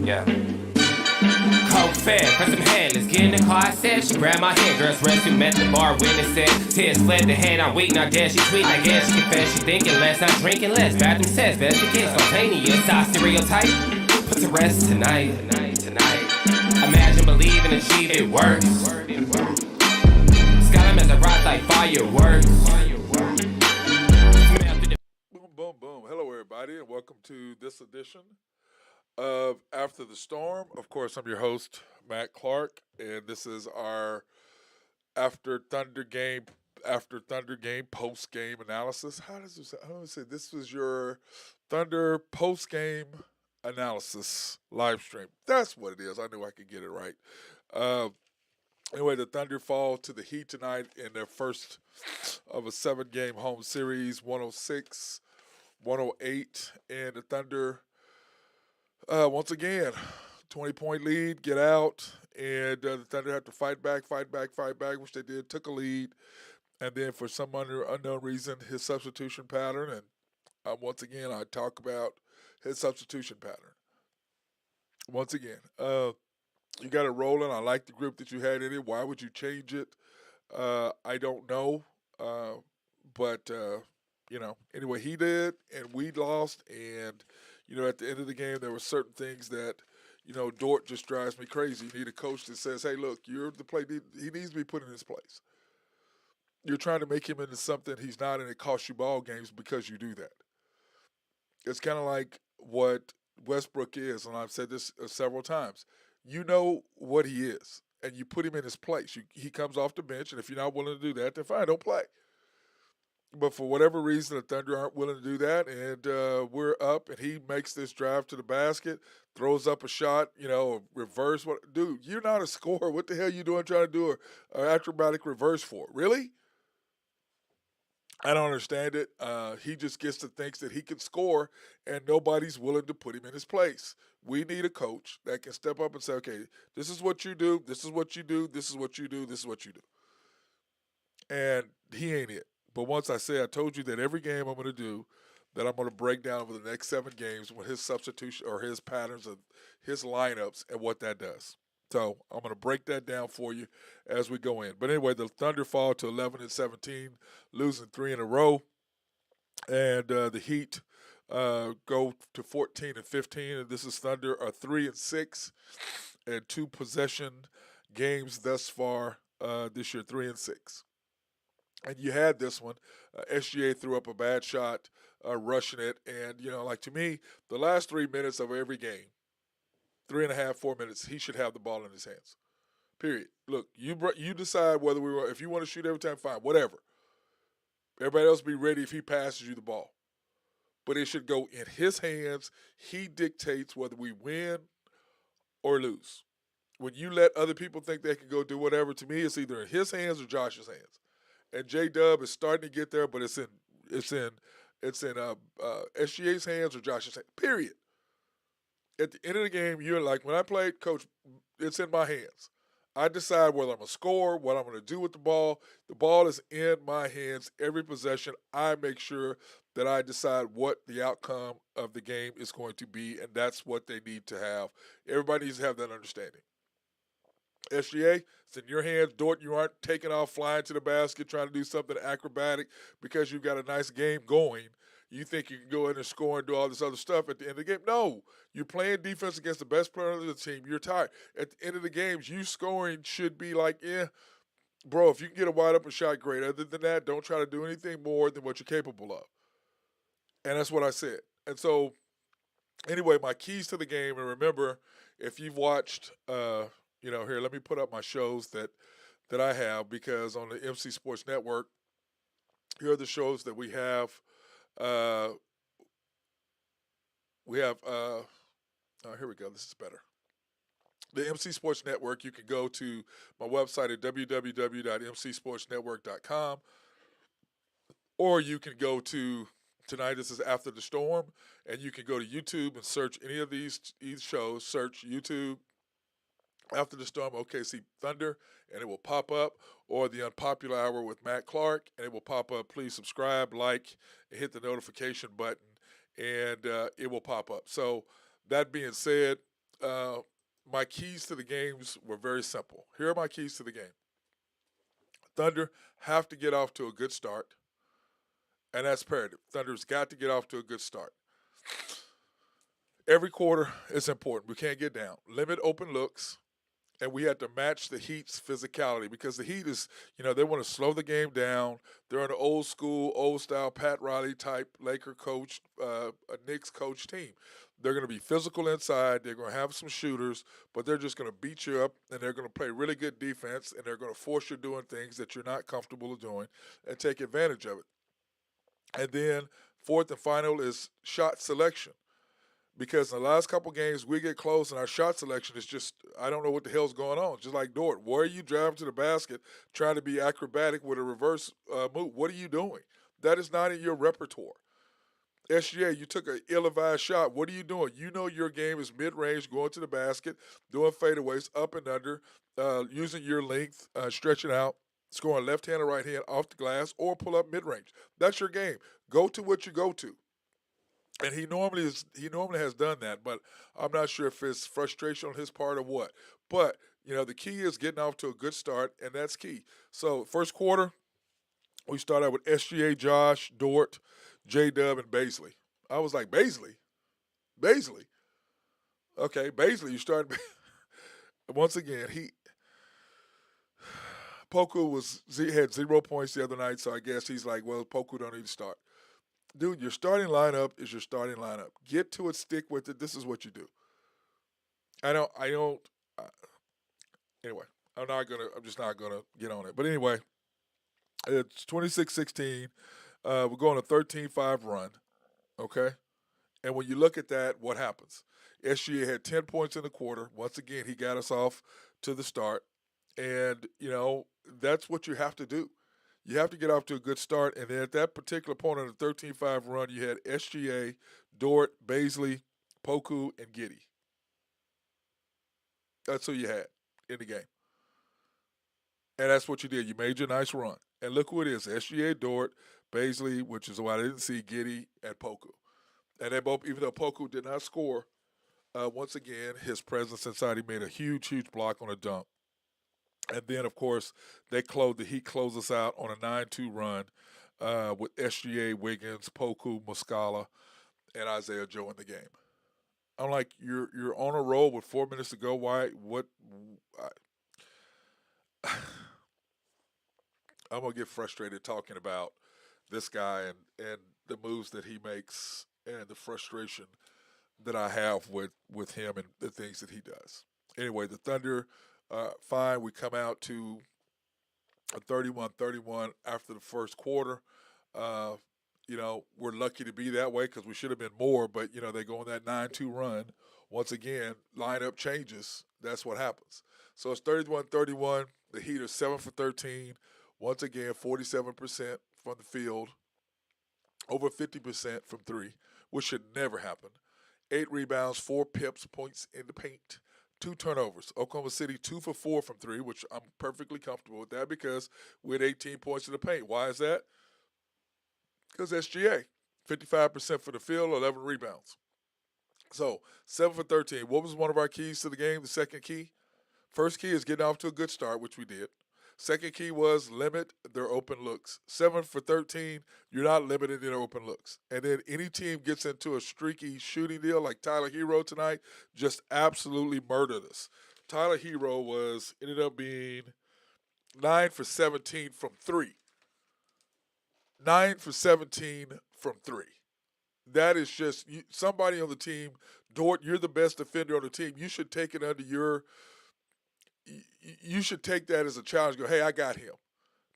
Yeah. Coke fed, press some head, let's get in the car, I said. She grabbed my hand, girls rescue, met the bar, witness said. Tears fled the hand, I'm weak, now guess she tweet. I guess she confessed, she thinking less, I'm drinking less. Bathroom says, best it gets, spontaneous, our stereotype. Put to rest tonight. Imagine, believe, and achieve, it works. Skyrim as a rock like fireworks. Boom, boom, boom. Hello, everybody, and welcome to this edition of After the Storm. Of course, I'm your host, Matt Clark, and this is our after Thunder game post game analysis. How does this? I don't say this was your Thunder post game analysis live stream. That's what it is. I knew I could get it right. Anyway, the Thunder fall to the Heat tonight in their first of a 7-game home series, 106-108, and the Thunder once again 20-point lead, get out, and the Thunder have to fight back, which they did. Took a lead, and then for some unknown reason, his substitution pattern, and once again I talk about his substitution pattern. Once again, you got it rolling. I like the group that you had in it. Why would you change it? I don't know. But anyway, he did, and we lost. And, at the end of the game, there were certain things that, Dort just drives me crazy. You need a coach that says, hey, look, you're the play. He needs to be put in his place. You're trying to make him into something he's not, and it costs you ball games because you do that. It's kind of like what Westbrook is, and I've said this several times. You know what he is, and you put him in his place. He comes off the bench, and if you're not willing to do that, then fine, don't play. But for whatever reason, the Thunder aren't willing to do that, and we're up, and he makes this drive to the basket, throws up a shot, reverse. Dude, you're not a scorer. What the hell are you doing trying to do an acrobatic reverse for? Really? I don't understand it. He just gets to thinks that he can score, and nobody's willing to put him in his place. We need a coach that can step up and say, okay, this is what you do, this is what you do, this is what you do, this is what you do. And he ain't it. But once I told you that every game I'm going to do, that I'm going to break down over the next 7 games with his substitution or his patterns of his lineups and what that does. So I'm going to break that down for you as we go in. But anyway, the Thunder fall to 11-17, losing 3 in a row. And the Heat go to 14-15. And this is Thunder are 3-6 and 2 possession games thus far this year, 3-6. And you had this one. SGA threw up a bad shot, rushing it. And, to me, the last 3 minutes of every game, 3.5, 4 minutes, he should have the ball in his hands. Period. Look, you decide whether if you want to shoot every time, fine, whatever. Everybody else be ready if he passes you the ball. But it should go in his hands. He dictates whether we win or lose. When you let other people think they can go do whatever, to me, it's either in his hands or Josh's hands. And J-Dub is starting to get there, but it's in SGA's hands or Josh's hands. Period. At the end of the game, you're like, when I played, coach, it's in my hands. I decide whether I'm going to score, what I'm going to do with the ball. The ball is in my hands every possession. I make sure that I decide what the outcome of the game is going to be, and that's what they need to have. Everybody needs to have that understanding. SGA, it's in your hands. Dort, you aren't taking off, flying to the basket, trying to do something acrobatic because you've got a nice game going. You think you can go in and score and do all this other stuff at the end of the game. No, you're playing defense against the best player on the team. You're tired. At the end of the games, you scoring should be like, bro, if you can get a wide open shot, great. Other than that, don't try to do anything more than what you're capable of. And that's what I said. And so, anyway, my keys to the game, and remember, if you've watched here, let me put up my shows that I have, because on the MC Sports Network, here are the shows that we have. Here we go. This is better. The MC Sports Network, you can go to my website at www.mcsportsnetwork.com, or you can go to tonight. This is After the Storm, and you can go to YouTube and search any of these shows. Search YouTube After the Storm, OKC Thunder, and it will pop up, or The Unpopular Hour with Matt Clark, and it will pop up. Please subscribe, like, and hit the notification button, and it will pop up. So that being said, uh, my keys to the games were very simple. Here are my keys to the game. Thunder have to get off to a good start, and that's imperative. Thunder's got to get off to a good start. Every quarter is important. We can't get down. Limit open looks, and we had to match the Heat's physicality because the Heat is, they want to slow the game down. They're an old school, old style Pat Riley type Laker coach, a Knicks coach team. They're going to be physical inside. They're going to have some shooters, but they're just going to beat you up, and they're going to play really good defense, and they're going to force you doing things that you're not comfortable doing and take advantage of it. And then fourth and final is shot selection because in the last couple games we get close and our shot selection is just I don't know what the hell's going on. Just like Dort, where are you driving to the basket trying to be acrobatic with a reverse move? What are you doing? That is not in your repertoire. SGA, you took an ill-advised shot. What are you doing? You know your game is mid-range, going to the basket, doing fadeaways, up and under, using your length, stretching out, scoring left hand or right hand off the glass, or pull up mid-range. That's your game. Go to what you go to. And he normally has done that, but I'm not sure if it's frustration on his part or what. But the key is getting off to a good start, and that's key. So first quarter, we start out with SGA, Josh, Dort, J Dub, and Baisley. I was like, Baisley. Okay, Baisley, you started. Once again, Poku had 0 points the other night, so I guess he's like, well, Poku don't need to start. Dude, your starting lineup is your starting lineup. Get to it, stick with it. This is what you do. I don't. Uh, anyway, I'm just not gonna get on it. But anyway, it's 26-16. We're going a 13-5 run. Okay, and when you look at that, what happens? SGA had 10 points in the quarter. Once again, he got us off to the start, and that's what you have to do. You have to get off to a good start, and then at that particular point on the 13-5 run, you had SGA, Dort, Baisley, Poku, and Giddy. That's who you had in the game. And that's what you did. You made your nice run. And look who it is, SGA, Dort, Baisley, which is why I didn't see Giddy, and Poku. And they both, even though Poku did not score, once again, his presence inside, he made a huge, huge block on a dunk. And then, of course, the Heat closed us out on a 9-2 run with SGA, Wiggins, Poku, Muscala, and Isaiah Joe in the game. I'm like, you're on a roll with 4 minutes to go. Why? What? I'm gonna get frustrated talking about this guy and the moves that he makes and the frustration that I have with him and the things that he does. Anyway, the Thunder, fine. We come out to a 31-31 after the first quarter. Uh, we're lucky to be that way because we should have been more, but, they go on that 9-2 run. Once again, lineup changes. That's what happens. So it's 31-31. The Heat are 7 for 13. Once again, 47% from the field, over 50% from three, which should never happen. 8 rebounds, 4 points in the paint, 2 turnovers. Oklahoma City 2 for 4 from three, which I'm perfectly comfortable with that because we had 18 points in the paint. Why is that? Because SGA, 55% for the field, 11 rebounds. So 7 for 13. What was one of our keys to the game? The second key? First key is getting off to a good start, which we did. Second key was limit their open looks. 7 for 13, you're not limiting their open looks. And then any team gets into a streaky shooting deal like Tyler Hero tonight, just absolutely murdered us. Tyler Hero ended up being 9 for 17 from three. 9 for 17 from three. That is just somebody on the team. Dort, you're the best defender on the team. You should take it under your. You should take that as a challenge. Go, hey, I got him.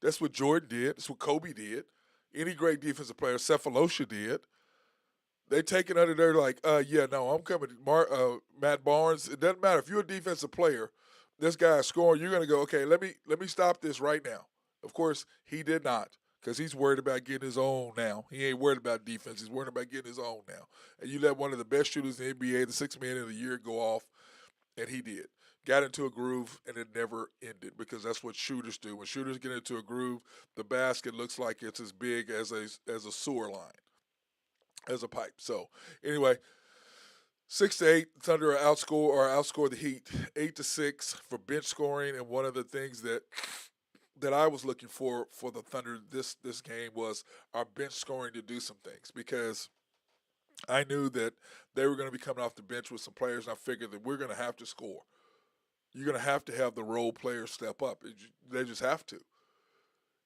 That's what Jordan did. That's what Kobe did. Any great defensive player, Cephalosha did. They take it under there like, yeah, no, I'm coming. Matt Barnes. It doesn't matter if you're a defensive player. This guy is scoring. You're gonna go, okay. Let me stop this right now. Of course, he did not because he's worried about getting his own now. He ain't worried about defense. He's worried about getting his own now. And you let one of the best shooters in the NBA, the sixth man of the year, go off, and he did. Got into a groove, and it never ended because that's what shooters do. When shooters get into a groove, the basket looks like it's as big as a sewer line, as a pipe. So, anyway, 6-8, Thunder outscore the Heat 8-6 for bench scoring. And one of the things that I was looking for the Thunder this game was our bench scoring to do some things, because I knew that they were going to be coming off the bench with some players, and I figured that we're going to have to score. You're going to have the role players step up. They just have to.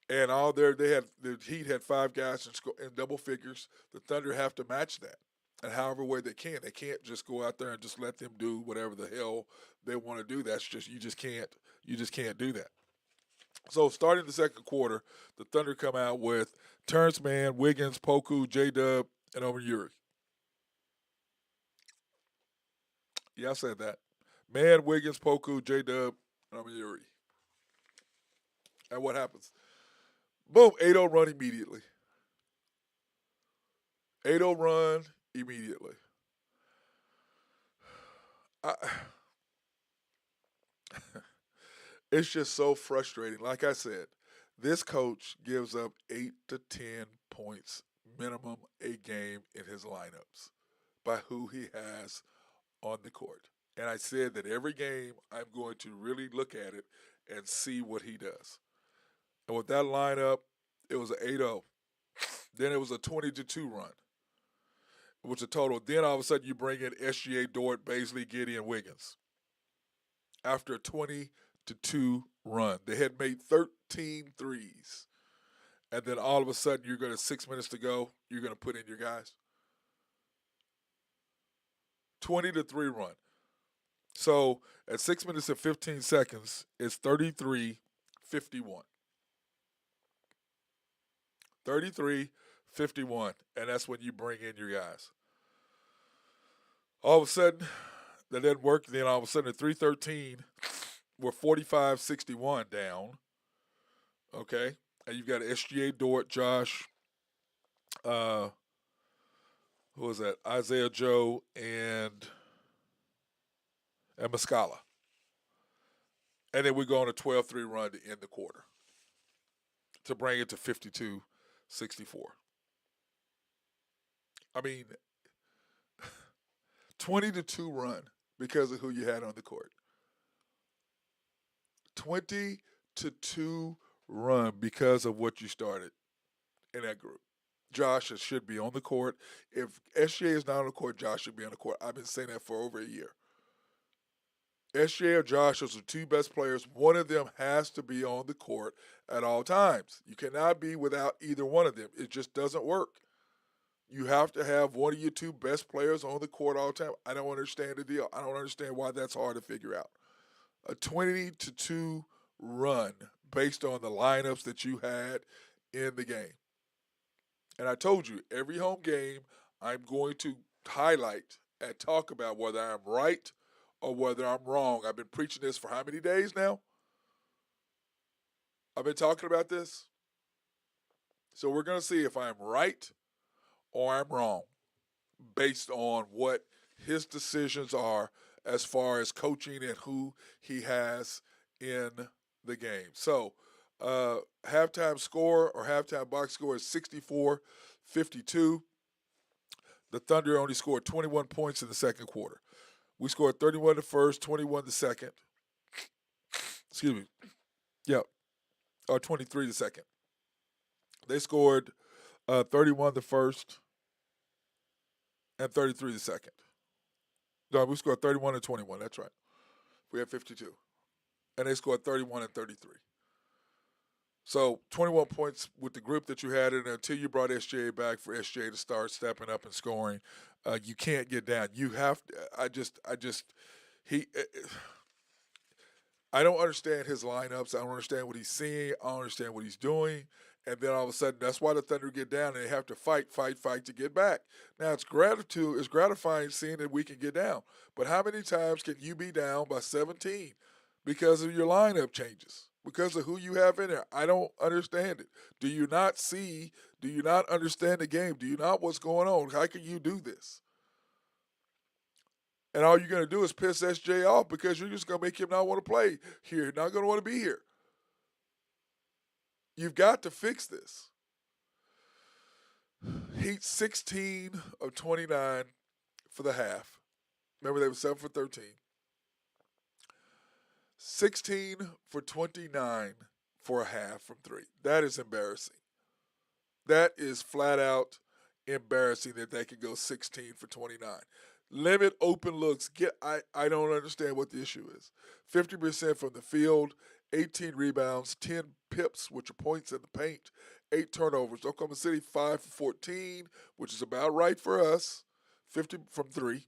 And the Heat had 5 guys in double figures. The Thunder have to match that, and however way they can. They can't just go out there and just let them do whatever the hell they want to do. That's just you just can't do that. So starting the second quarter, the Thunder come out with Terrence Mann, Wiggins, Poku, J Dub, and Omiyuri. Yeah, I said that. Mann, Wiggins, Poku, J Dub, and Omiyuri. And what happens? Boom, 8-0 run immediately. 8-0 run immediately. I, it's just so frustrating. Like I said, this coach gives up 8 to 10 points minimum a game in his lineups by who he has on the court. And I said that every game I'm going to really look at it and see what he does. And with that lineup, it was an 8-0. Then it was a 20-2 run, which a total. Then all of a sudden you bring in SGA, Dort, Baisley, Gideon, Wiggins. After a 20-2 run, they had made 13 threes. And then all of a sudden you're going to 6 minutes to go, you're going to put in your guys. 20-3 run. So at 6 minutes and 15 seconds, it's 33-51. 33-51, and that's when you bring in your guys. All of a sudden, that didn't work. Then all of a sudden, at 3:13, we're 45-61 down. Okay, and you've got SGA, Dort, Josh, who was that? Isaiah Joe and Muscala. And then we go on a 12-3 run to end the quarter to bring it to 52-64. I mean, 20-2 run because of who you had on the court. 20-2 run because of what you started in that group. Josh should be on the court. If SGA is not on the court, Josh should be on the court. I've been saying that for over a year. SGA or Josh are the two best players. One of them has to be on the court at all times. You cannot be without either one of them. It just doesn't work. You have to have one of your two best players on the court all the time. I don't understand the deal. I don't understand why that's hard to figure out. A 20-2 run based on the lineups that you had in the game. And I told you, every home game, I'm going to highlight and talk about whether I'm right or whether I'm wrong. I've been preaching this for how many days now? I've been talking about this. So we're going to see if I'm right or I'm wrong based on what his decisions are as far as coaching and who he has in the game. So halftime score or halftime box score is 64-52. The Thunder only scored 21 points in the second quarter. We scored 31 the first, 21 the second. Excuse me. Yeah. Or 23 the second. They scored 31 the first and 33 the second. No, we scored 31 and 21. That's right. We had 52. And they scored 31 and 33. So 21 points with the group that you had, and until you brought SGA back for SGA to start stepping up and scoring, you can't get down. You have to. I don't understand his lineups. I don't understand what he's seeing. I don't understand what he's doing. And then all of a sudden, that's why the Thunder get down and they have to fight to get back. Now, it's gratifying seeing that we can get down. But how many times can you be down by 17 because of your lineup changes? Because of who you have in there? I don't understand it. Do you not see? Do you not understand the game? Do you not what's going on? How can you do this? And all you're going to do is piss SJ off because you're just going to make him not want to play here, not going to want to be here. You've got to fix this. Heat 16 of 29 for the half. Remember, they were 7 for 13. 16 for 29 for a half from three. That is embarrassing. That is flat out embarrassing that they can go 16 for 29. Limit open looks. I don't understand what the issue is. 50% from the field, 18 rebounds, 10 pips, which are points in the paint, 8 turnovers. Oklahoma City 5 for 14, which is about right for us. 50 from 3,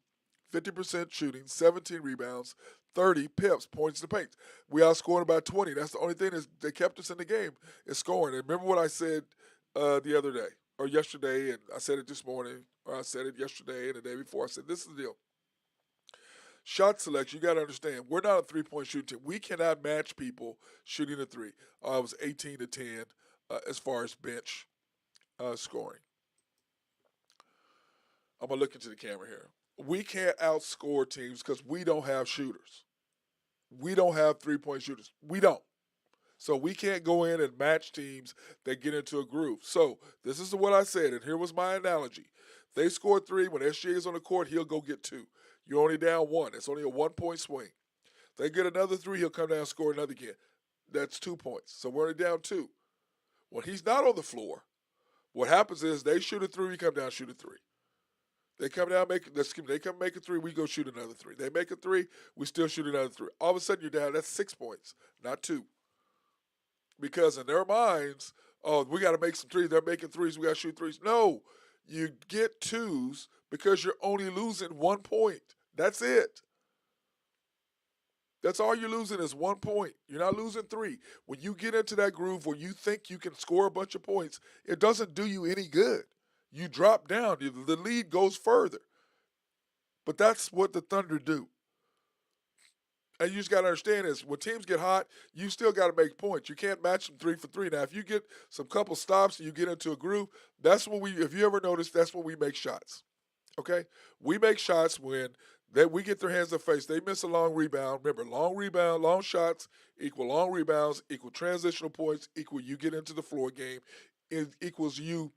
50% shooting, 17 rebounds, 30 pips, points in the paint. We outscored by 20. That's the only thing that kept us in the game is scoring. And remember what I said the other day or yesterday, and I said it this morning, or I said it yesterday and the day before. I said, this is the deal. Shot selection, you got to understand, we're not a three-point shooting team. We cannot match people shooting a three. I was 18 to 10 as far as bench scoring. I'm going to look into the camera here. We can't outscore teams because we don't have shooters. We don't have three-point shooters. We don't. So we can't go in and match teams that get into a groove. So this is what I said, and here was my analogy. They score 3. When SGA is on the court, he'll go get 2. You're only down 1. It's only a 1-point swing. They get another 3, he'll come down and score another again. That's 2 points. So we're only down 2. When he's not on the floor, what happens is they shoot a 3, we come down and shoot a 3. They come down, they come make a 3, we go shoot another 3. They make a 3, we still shoot another 3. All of a sudden you're down, that's 6 points, not 2. Because in their minds, oh, we got to make some threes. They're making threes. We got to shoot threes. No, you get 2s because you're only losing 1 point. That's it. That's all you're losing is 1 point. You're not losing 3. When you get into that groove where you think you can score a bunch of points, it doesn't do you any good. You drop down. The lead goes further. But that's what the Thunder do. And you just got to understand is when teams get hot, you still got to make points. You can't match them 3 for 3. Now, if you get some couple stops and you get into a groove, that's when if you ever notice, that's when we make shots. Okay? We make shots when we get their hands in the face. They miss a long rebound. Remember, long rebound, long shots equal long rebounds, equal transitional points, equal you get into the floor game. It equals you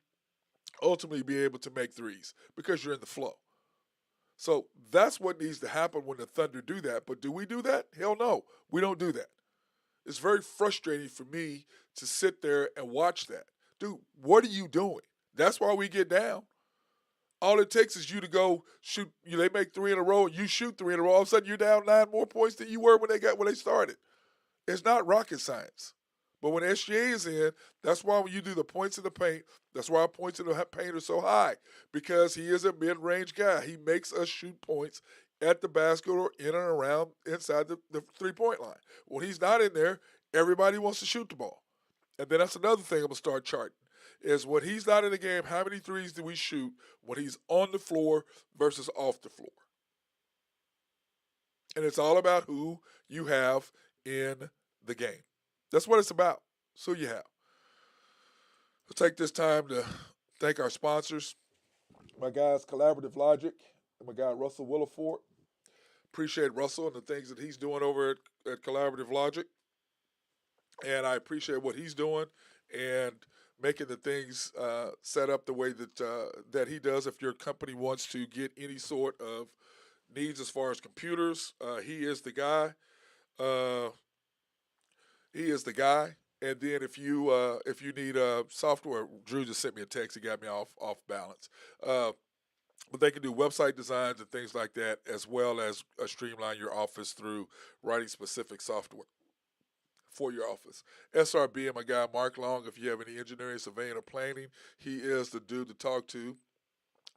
ultimately be able to make threes because you're in the flow. So that's what needs to happen when the Thunder do that. But do we do that? Hell no. We don't do that. It's very frustrating for me to sit there and watch that. Dude, what are you doing? That's why we get down. All it takes is you to go shoot. They make 3 in a row, and you shoot 3 in a row. All of a sudden, you're down 9 more points than you were when they started. It's not rocket science. But when SGA is in, that's why when you do the points in the paint, that's why our points in the paint are so high, because he is a mid-range guy. He makes us shoot points at the basket or in and around inside the three-point line. When he's not in there, everybody wants to shoot the ball. And then that's another thing I'm going to start charting, is when he's not in the game, how many threes do we shoot when he's on the floor versus off the floor? And it's all about who you have in the game. That's what it's about. So you have. We'll take this time to thank our sponsors, my guys Collaborative Logic and my guy Russell Williford. Appreciate Russell and the things that he's doing over at Collaborative Logic. And I appreciate what he's doing and making the things set up the way that he does. If your company wants to get any sort of needs as far as computers, he is the guy. He is the guy. And then if you need software, Drew just sent me a text. He got me off balance. But they can do website designs and things like that, as well as streamline your office through writing specific software for your office. SRB and my guy Mark Long, if you have any engineering, surveying, or planning, he is the dude to talk to.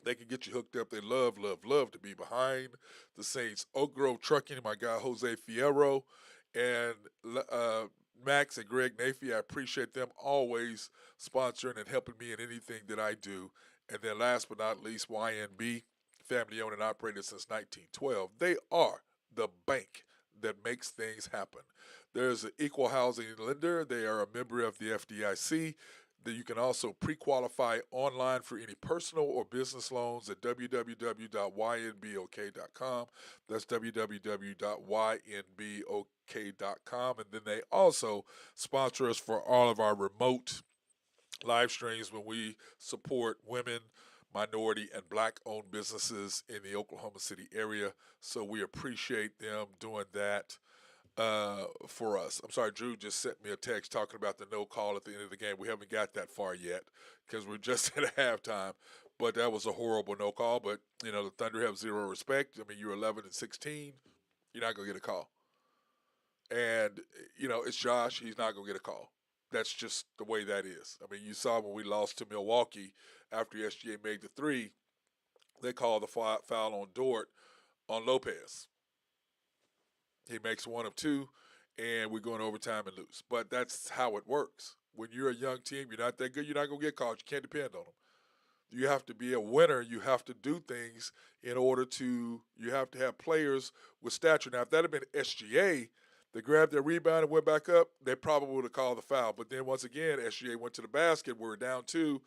They can get you hooked up. They love to be behind the scenes. Oak Grove Trucking, my guy Jose Fierro, and Max and Greg Nafee. I appreciate them always sponsoring and helping me in anything that I do. And then last but not least, YNB, family owned and operated since 1912. They are the bank that makes things happen. There's an equal housing lender. They are a member of the FDIC. That you can also pre-qualify online for any personal or business loans at www.ynbok.com. That's www.ynbok.com. And then they also sponsor us for all of our remote live streams when we support women, minority, and black-owned businesses in the Oklahoma City area. So we appreciate them doing that for us. I'm sorry, Drew just sent me a text talking about the no call at the end of the game. We haven't got that far yet because we're just at halftime. But that was a horrible no call. But the Thunder have zero respect. I mean, you're 11-16. You're not gonna get a call. And it's Josh. He's not gonna get a call. That's just the way that is. I mean, you saw when we lost to Milwaukee after SGA made the three, they called the foul on Dort on Lopez. He makes one of two, and we go in overtime and lose. But that's how it works. When you're a young team, you're not that good, you're not going to get called. You can't depend on them. You have to be a winner. You have to do things in order to, you have to have players with stature. Now, if that had been SGA, they grabbed their rebound and went back up, they probably would have called the foul. But then once again, SGA went to the basket. We're down two.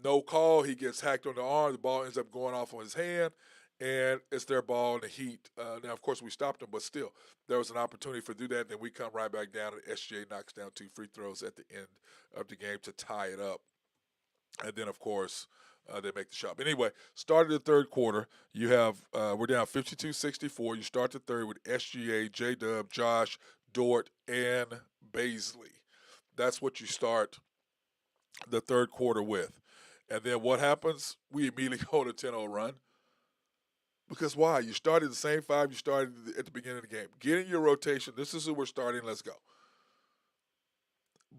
No call. He gets hacked on the arm. The ball ends up going off on his hand, and it's their ball in the Heat. Now, of course, we stopped them, but still, there was an opportunity for do that. Then we come right back down, and SGA knocks down 2 free throws at the end of the game to tie it up. And then, of course, they make the shot. But anyway, started the third quarter. You have we're down 52-64. You start the third with SGA, J-Dub, Josh, Dort, and Baisley. That's what you start the third quarter with. And then what happens? We immediately go on a 10-0 run. Because why? You started the same five you started at the beginning of the game. Get in your rotation. This is who we're starting. Let's go.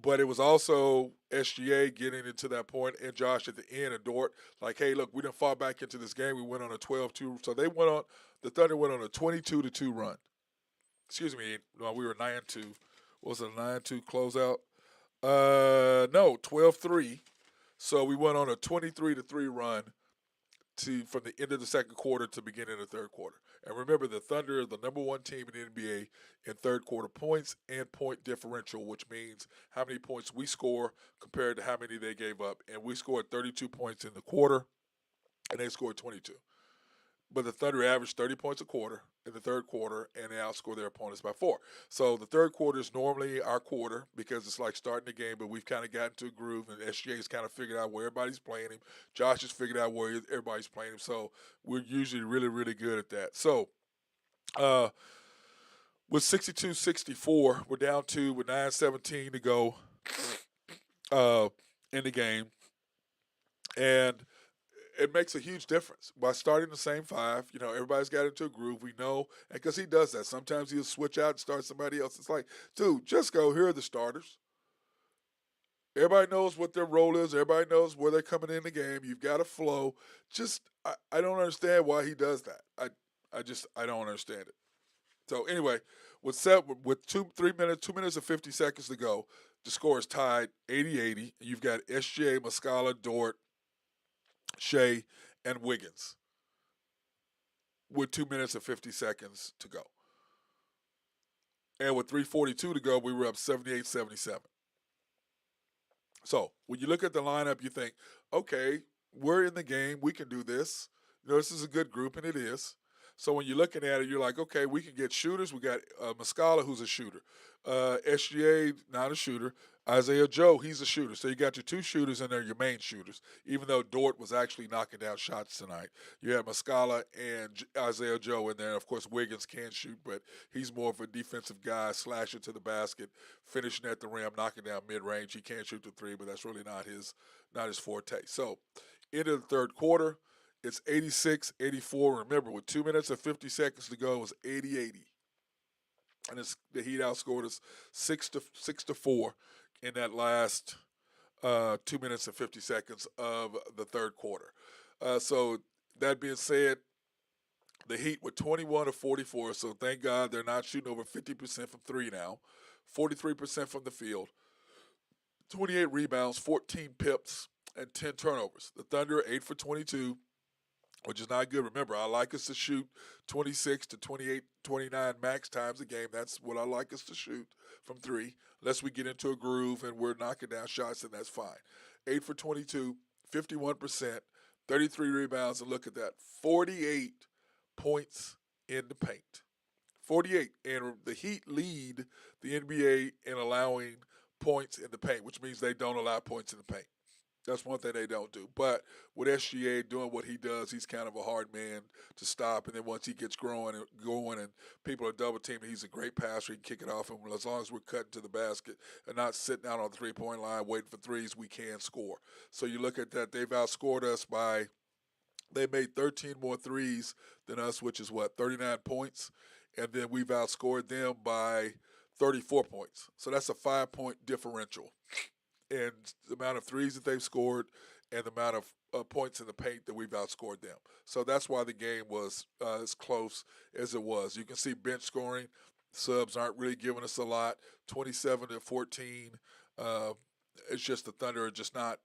But it was also SGA getting into that point and Josh at the end and Dort. Like, hey, look, we didn't fall back into this game. We went on a 12-2. So the Thunder went on a 22-2 run. Excuse me. No, we were 9-2. What was it, a 9-2 closeout? No, 12-3. So we went on a 23-3 run from the end of the second quarter to beginning of the third quarter. And remember, the Thunder are the number one team in the NBA in third quarter points and point differential, which means how many points we score compared to how many they gave up. And we scored 32 points in the quarter, and they scored 22. But the Thunder averaged 30 points a quarter in the third quarter, and they outscored their opponents by 4. So the third quarter is normally our quarter because it's like starting the game, but we've kind of gotten to a groove, and SGA's kind of figured out where everybody's playing him. Josh has figured out where everybody's playing him. So we're usually really, really good at that. So with 62-64, we're down 2 with 9:17 to go in the game. And it makes a huge difference. By starting the same five, everybody's got into a groove. We know, and because he does that. Sometimes he'll switch out and start somebody else. It's like, dude, just go. Here are the starters. Everybody knows what their role is. Everybody knows where they're coming in the game. You've got a flow. I don't understand why he does that. I don't understand it. So anyway, with 2 minutes and 50 seconds to go, the score is tied 80-80. You've got SGA, Muscala, Dort, Shea, and Wiggins with 2 minutes and 50 seconds to go. And with 3:42 to go, we were up 78-77. So when you look at the lineup, you think, okay, we're in the game. We can do this. This is a good group, and it is. So when you're looking at it, you're like, okay, we can get shooters. We got Muscala, who's a shooter. SGA, not a shooter. Isaiah Joe, he's a shooter. So you got your 2 shooters in there, your main shooters, even though Dort was actually knocking down shots tonight. You have Muscala and Isaiah Joe in there. Of course, Wiggins can shoot, but he's more of a defensive guy, slasher to the basket, finishing at the rim, knocking down mid-range. He can shoot the 3, but that's really not his forte. So end of the third quarter, it's 86-84. Remember, with 2 minutes and 50 seconds to go, it was 80-80. And the Heat outscored us 6-4 in that last 2 minutes and 50 seconds of the third quarter. So that being said, the Heat were 21 of 44, so thank God they're not shooting over 50% from 3 now, 43% from the field, 28 rebounds, 14 pips, and 10 turnovers. The Thunder 8 for 22, which is not good. Remember, I like us to shoot 26 to 28, 29 max times a game. That's what I like us to shoot from 3, unless we get into a groove and we're knocking down shots, and that's fine. 8 for 22, 51%, 33 rebounds, and look at that, 48 points in the paint. 48, and the Heat lead the NBA in allowing points in the paint, which means they don't allow points in the paint. That's one thing they don't do. But with SGA doing what he does, he's kind of a hard man to stop. And then once he gets growing and going and people are double teaming, he's a great passer. He can kick it off. And as long as we're cutting to the basket and not sitting out on the 3-point line waiting for threes, we can score. So you look at that, they've outscored us by, they made 13 more threes than us, which is what, 39 points? And then we've outscored them by 34 points. So that's a 5-point differential and the amount of threes that they've scored and the amount of points in the paint that we've outscored them. So that's why the game was as close as it was. You can see bench scoring. Subs aren't really giving us a lot. 27-14. It's just the Thunder are just not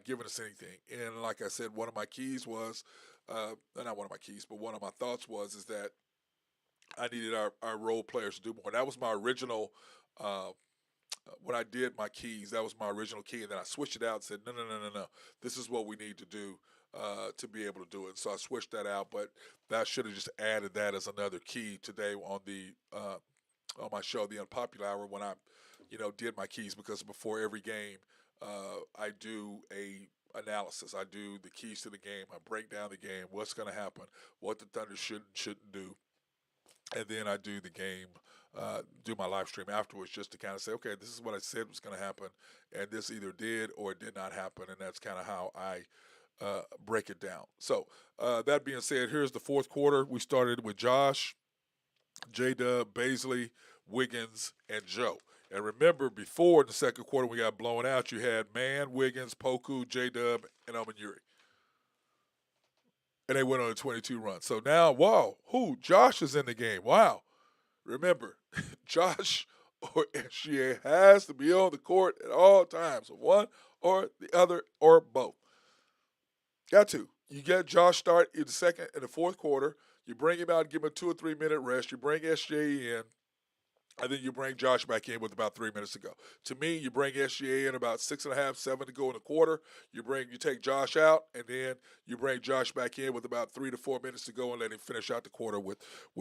giving us anything. And like I said, one of my keys was, not one of my keys, but one of my thoughts was is that I needed our role players to do more. That was my original when I did my keys, that was my original key, and then I switched it out and said, no, no, no, no, no. This is what we need to do to be able to do it. So I switched that out, but that should have just added that as another key today on my show, the Unpopular Hour, when I, did my keys because before every game, I do a analysis. I do the keys to the game. I break down the game, what's going to happen, what the Thunder shouldn't do, and then I do the game, do my live stream afterwards just to kind of say, okay, this is what I said was going to happen, and this either did or it did not happen, and that's kind of how I break it down. So that being said, here's the fourth quarter. We started with Josh, J-Dub, Baisley, Wiggins, and Joe. And remember, before the second quarter we got blown out, you had Man, Wiggins, Poku, J-Dub, and Yuri. And they went on a 22 run. So now, wow, Josh is in the game. Wow. Remember, Josh or SGA has to be on the court at all times. So one or the other or both. Got to. You get Josh start in the second and the fourth quarter. You bring him out, give him a 2 or 3 minute rest. You bring SGA in. And then you bring Josh back in with about 3 minutes to go. To me, you bring SGA in about 6.5, 7 to go in the quarter. You take Josh out, and then you bring Josh back in with about 3 to 4 minutes to go and let him finish out the quarter with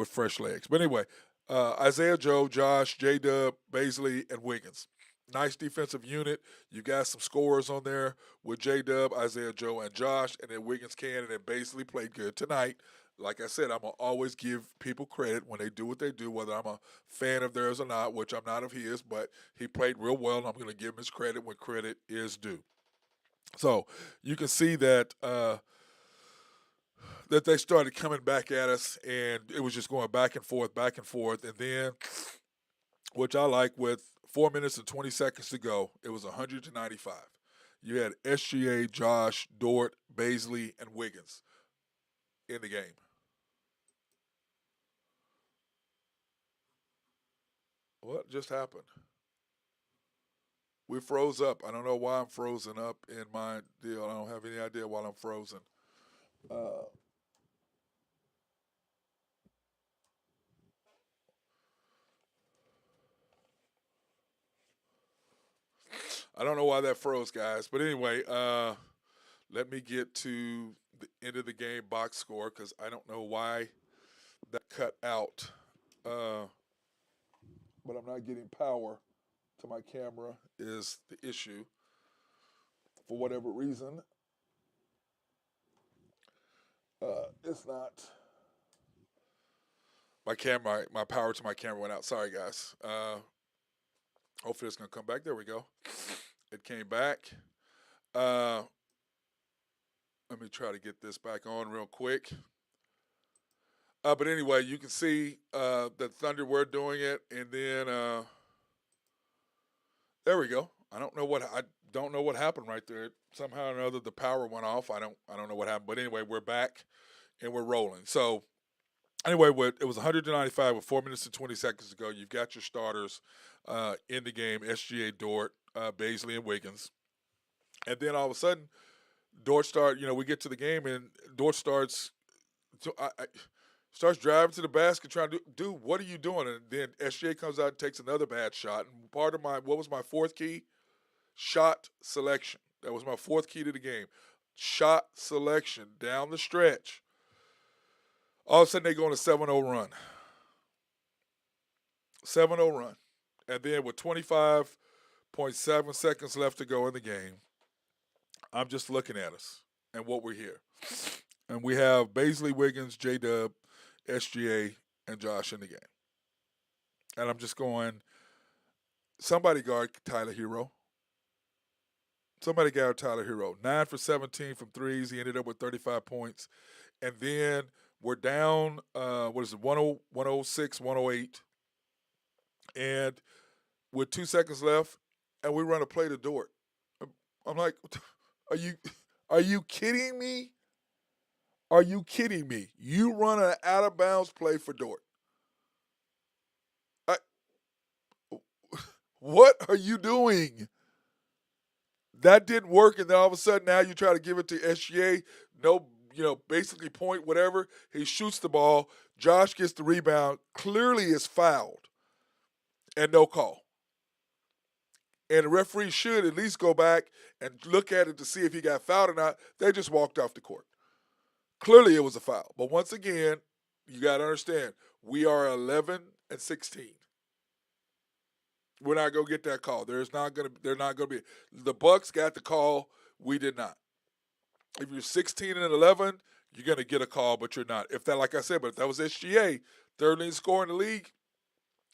fresh legs. But anyway, Isaiah Joe, Josh, J-Dub, Baisley, and Wiggins. Nice defensive unit. You got some scorers on there with J-Dub, Isaiah Joe, and Josh, and then Wiggins can, and then Baisley played good tonight. Like I said, I'm going to always give people credit when they do what they do, whether I'm a fan of theirs or not, which I'm not of his, but he played real well, and I'm going to give him his credit when credit is due. So you can see that that they started coming back at us, and it was just going back and forth, and then, which I like, with 4 minutes and 20 seconds to go, it was 100-95. You had SGA, Josh, Dort, Baisley, and Wiggins in the game. What just happened? We froze up. I don't know why I'm frozen up in my deal. I don't have any idea why I'm frozen. Uh, I don't know why that froze, guys. But anyway, let me get to the end of the game box score because I don't know why that cut out. Uh, but I'm not getting power to my camera is the issue. For whatever reason, it's not. My power to my camera went out. Sorry, guys. Hopefully it's gonna come back. There we go. It came back. Uh, Let me try to get this back on real quick. But anyway, you can see that Thunder were doing it, and then there we go. I don't know what happened right there. Somehow or another, the power went off. I don't know what happened, but anyway, we're back and we're rolling. So anyway, it was 195 with 4 minutes and 20 seconds to go. You've got your starters in the game: SGA, Dort, Baisley, and Wiggins. And then all of a sudden, we get to the game and Dort starts driving to the basket trying to do, what are you doing? And then SGA comes out and takes another bad shot. And part of what was my fourth key? Shot selection. That was my fourth key to the game. Shot selection down the stretch. All of a sudden they go on a 7-0 run. 7-0 run. And then with 25.7 seconds left to go in the game, I'm just looking at us and what we're here. And we have Baisley, Wiggins, J Dub, SGA, and Josh in the game. And I'm just going, somebody guard Tyler Hero. Somebody guard Tyler Hero. 9 for 17 from threes. He ended up with 35 points. And then we're down, what is it, 106, 108. And with 2 seconds left, and we run a play to Dort. I'm like, are you are you kidding me? Are you kidding me? You run an out of bounds play for Dort. I, what are you doing? That didn't work, and then all of a sudden now you try to give it to SGA. No, basically point whatever. He shoots the ball. Josh gets the rebound. Clearly is fouled, and no call. And the referee should at least go back and look at it to see if he got fouled or not. They just walked off the court. Clearly it was a foul. But once again, you got to understand, we are 11 and 16. We're not going to get that call. They're not going to be. The Bucks got the call. We did not. If you're 16 and 11, you're going to get a call, but you're not. If that, like I said, but if that was SGA, third leading scorer in the league,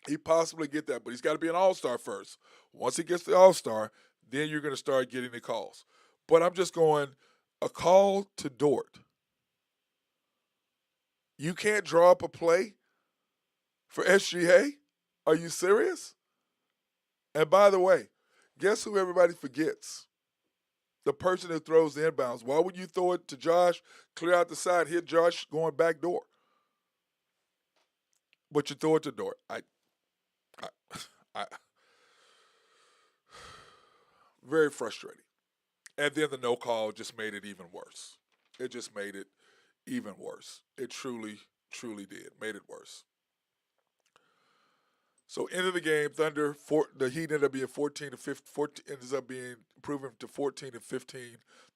he possibly get that, but he's got to be an all-star first. Once he gets the all-star, then you're going to start getting the calls. But I'm just going, a call to Dort. You can't draw up a play for SGA? Are you serious? And by the way, guess who everybody forgets? The person who throws the inbounds. Why would you throw it to Josh, clear out the side, hit Josh going back door? But you throw it to Dort. I very frustrating. And then the no call just made it even worse. It just made it even worse. It truly, truly did. Made it worse. So end of the game, Thunder. The Heat ended up being 14 to 15. 14, ends up being improving to 14 and 15.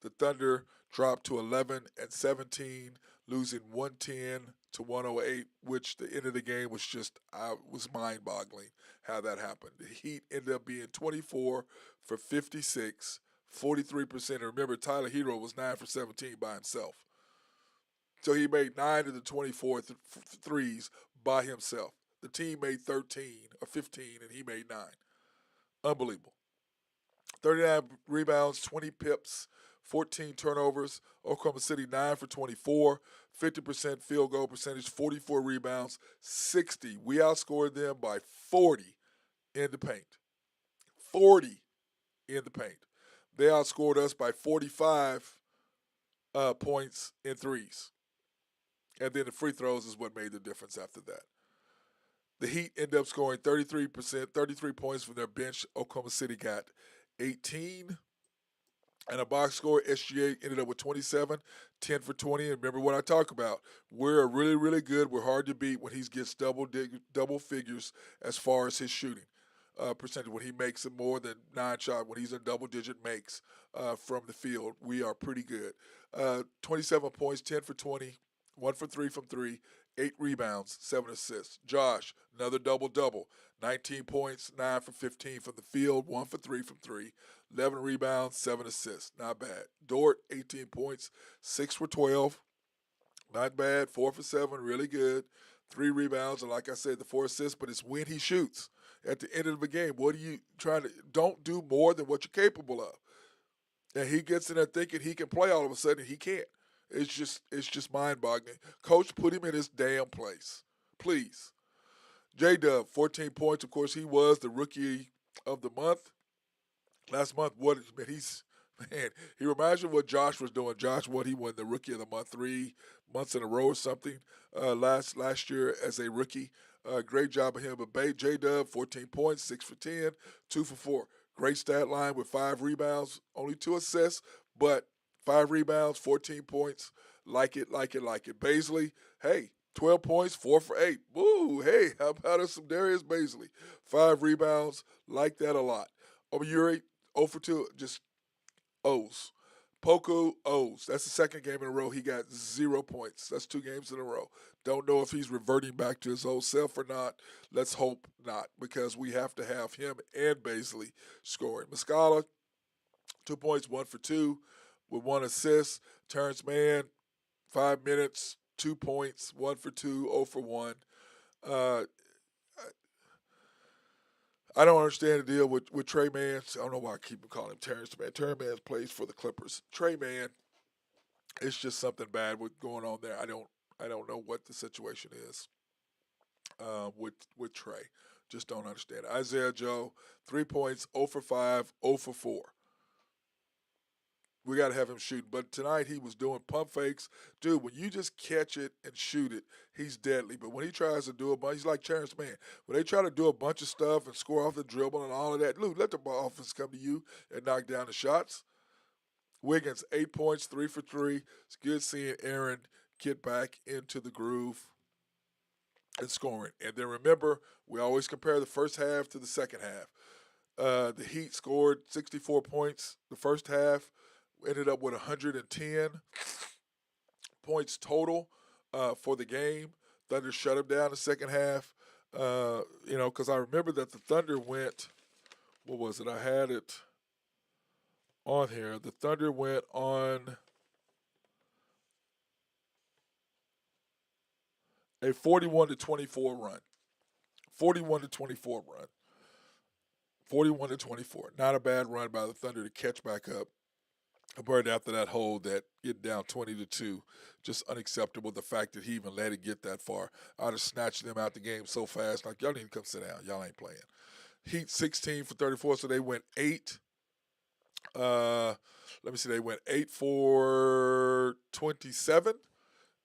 The Thunder dropped to 11 and 17, losing 110 to 108. Which the end of the game was just was mind-boggling how that happened. The Heat ended up being 24 for 56, 43%. And remember, Tyler Hero was 9 for 17 by himself. So he made 9 of the 24 threes by himself. The team made 13 or 15, and he made 9. Unbelievable. 39 rebounds, 20 pips, 14 turnovers. Oklahoma City 9 for 24, 50% field goal percentage, 44 rebounds, 60. We outscored them by 40 in the paint. 40 in the paint. They outscored us by 45 points in threes. And then the free throws is what made the difference after that. The Heat ended up scoring 33%, 33 points from their bench. Oklahoma City got 18. And a box score, SGA ended up with 27, 10 for 20. And remember what I talk about. We're really, really good. We're hard to beat when he gets double figures as far as his shooting percentage. When he makes more than 9 shots, when he's in double-digit makes from the field, we are pretty good. 27 points, 10 for 20, 1 for 3 from 3. 8 rebounds, 7 assists. Josh, another double-double. 19 points, 9 for 15 from the field, 1 for 3 from 3. 11 rebounds, 7 assists. Not bad. Dort, 18 points, 6 for 12. Not bad. 4 for 7, really good. 3 rebounds, and like I said, the 4 assists, but it's when he shoots. At the end of the game, what are you trying to – don't do more than what you're capable of. And he gets in there thinking he can play all of a sudden, he can't. It's just mind-boggling. Coach, put him in his damn place, please. J-Dub, 14 points. Of course, he was the rookie of the month. Last month, he reminds me of what Josh was doing. Josh, he won the rookie of the month 3 months in a row or something last year as a rookie. Great job of him. But J-Dub, 14 points, 6 for 10, 2 for 4. Great stat line with 5 rebounds, only 2 assists, but 5 rebounds, 14 points. Like it. Baisley, hey, 12 points, 4 for 8. Woo, hey, how about some Darius Baisley? 5 rebounds, like that a lot. Yuri, 0 for 2, just O's. Poku, O's. That's the second game in a row. He got 0 points. That's 2 games in a row. Don't know if he's reverting back to his old self or not. Let's hope not, because we have to have him and Baisley scoring. Muscala, 2 points, 1 for 2. with 1 assist. Terrence Mann, 5 minutes, 2 points, 1 for 2, 0 for 1. Uh, I don't understand the deal with Trey Mann. I don't know why I keep calling him Terrence Mann. Terrence Mann plays for the Clippers. Trey Mann, it's just something bad with going on there. I don't know what the situation is with Trey. Just don't understand. Isaiah Joe, 3 points, 0 for 5, 0 for 4. We got to have him shoot. But tonight he was doing pump fakes. Dude, when you just catch it and shoot it, he's deadly. But when he tries to do a bunch, he's like Terrence Mann. When they try to do a bunch of stuff and score off the dribble and all of that, Luke, let the ball offense come to you and knock down the shots. Wiggins, 8 points, 3 for 3. It's good seeing Aaron get back into the groove and scoring. And then remember, we always compare the first half to the second half. The Heat scored 64 points the first half, ended up with 110 points total for the game. Thunder shut them down the second half. Because I remember that the Thunder went, what was it? I had it on here. The Thunder went on a 41-24 run. 41-24 run. 41-24. Not a bad run by the Thunder to catch back up. But after that hold, that get down 20-2, just unacceptable. The fact that he even let it get that far, I'd have snatched them out the game so fast. Like, y'all need to come sit down. Y'all ain't playing. Heat 16 for 34, so they went 8. They went 8 for 27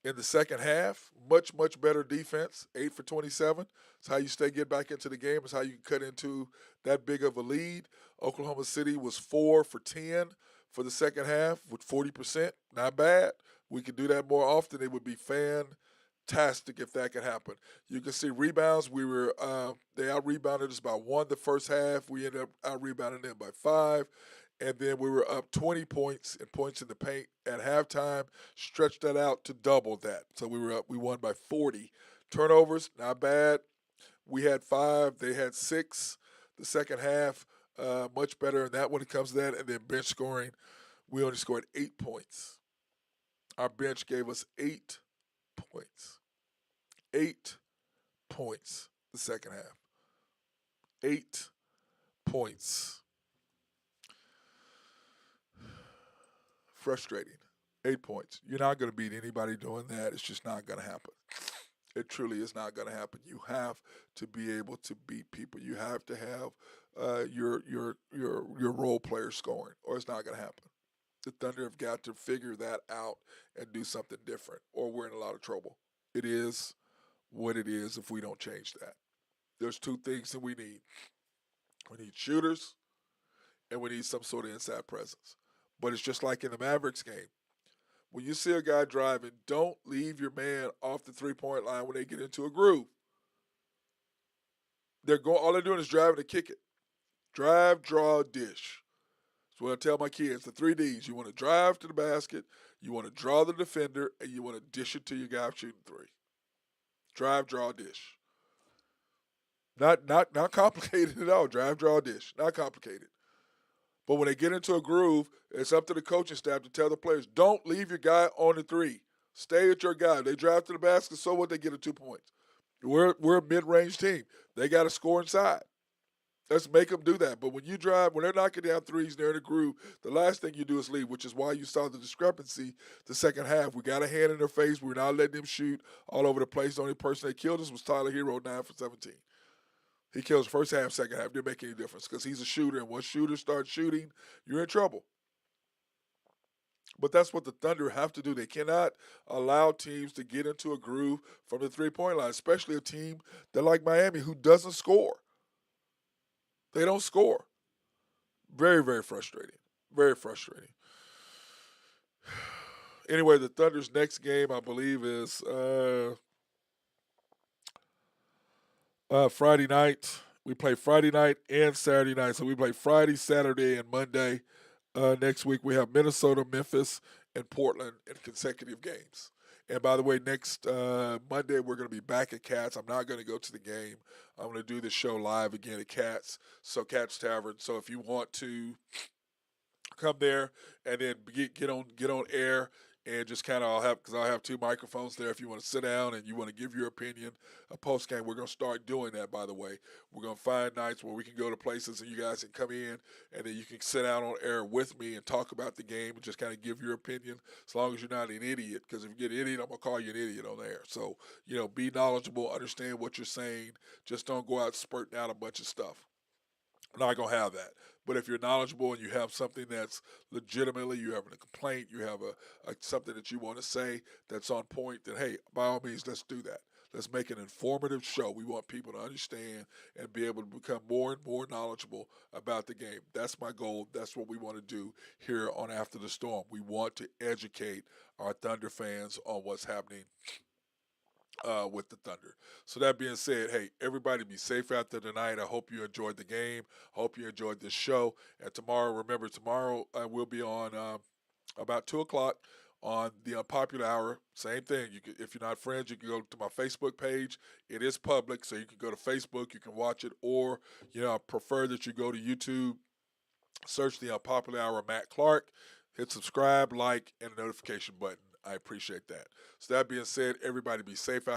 in the second half. Much, much better defense. 8 for 27. It's how you get back into the game. It's how you cut into that big of a lead. Oklahoma City was 4 for 10 for the second half with 40%. Not bad. We could do that more often. It would be fantastic if that could happen. You can see rebounds. They out-rebounded us by 1 the first half. We ended up out-rebounding them by 5. And then we were up 20 points in the paint at halftime, stretched that out to double that. So we won by 40. Turnovers, not bad. We had 5, they had 6. The second half, much better in that when it comes to that. And then bench scoring, we only scored 8 points. Our bench gave us 8 points. 8 points the second half. 8 points. Frustrating. 8 points. You're not going to beat anybody doing that. It's just not going to happen. It truly is not going to happen. You have to be able to beat people. You have to have your role players scoring, or it's not going to happen. The Thunder have got to figure that out and do something different, or we're in a lot of trouble. It is what it is if we don't change that. There's 2 things that we need. We need shooters, and we need some sort of inside presence. But it's just like in the Mavericks game. When you see a guy driving, don't leave your man off the three-point line when they get into a groove. All they're doing is driving to kick it. Drive, draw, dish. That's what I tell my kids, the 3 Ds. You want to drive to the basket, you want to draw the defender, and you want to dish it to your guy shooting 3. Drive, draw, dish. Not complicated at all. Drive, draw, dish. Not complicated. But when they get into a groove, it's up to the coaching staff to tell the players, don't leave your guy on the 3. Stay at your guy. They drive to the basket, so what? They get 2 points. We're a mid-range team. They got to score inside. Let's make them do that. But when you drive, when they're knocking down threes, they're in a groove, the last thing you do is leave, which is why you saw the discrepancy the second half. We got a hand in their face. We're not letting them shoot all over the place. The only person that killed us was Tyler Hero, 9 for 17. He kills first half, second half. Didn't make any difference because he's a shooter, and once shooters start shooting, you're in trouble. But that's what the Thunder have to do. They cannot allow teams to get into a groove from the three-point line, especially a team that like Miami who doesn't score. They don't score. Very, very frustrating. Very frustrating. Anyway, the Thunder's next game, I believe, is Friday night. We play Friday night and Saturday night. So we play Friday, Saturday, and Monday. Next week we have Minnesota, Memphis, and Portland in consecutive games. And by the way, next Monday we're going to be back at Cats. I'm not going to go to the game. I'm going to do the show live again at Cats, so Cats Tavern. So if you want to come there and then get on air and just kind of I'll have two microphones there if you want to sit down and you want to give your opinion. A post game, we're going to start doing that. By the way, we're going to find nights where we can go to places and you guys can come in and then you can sit down on air with me and talk about the game and just kind of give your opinion. As long as you're not an idiot, because if you get an idiot, I'm gonna call you an idiot on air. So be knowledgeable, understand what you're saying. Just don't go out spurting out a bunch of stuff. Not gonna have that. But if you're knowledgeable and you have something that's legitimately, you have a complaint, you have something that you want to say that's on point, then hey, by all means, let's do that. Let's make an informative show. We want people to understand and be able to become more and more knowledgeable about the game. That's my goal. That's what we want to do here on After the Storm. We want to educate our Thunder fans on what's happening with the Thunder. So that being said, hey, everybody be safe out there tonight. I hope you enjoyed the game. I hope you enjoyed this show. And tomorrow, remember, tomorrow we'll be on about 2 o'clock on the Unpopular Hour. Same thing. If you're not friends, you can go to my Facebook page. It is public, so you can go to Facebook. You can watch it. Or, I prefer that you go to YouTube, search the Unpopular Hour Matt Clark, hit subscribe, like, and the notification button. I appreciate that. So that being said, everybody be safe out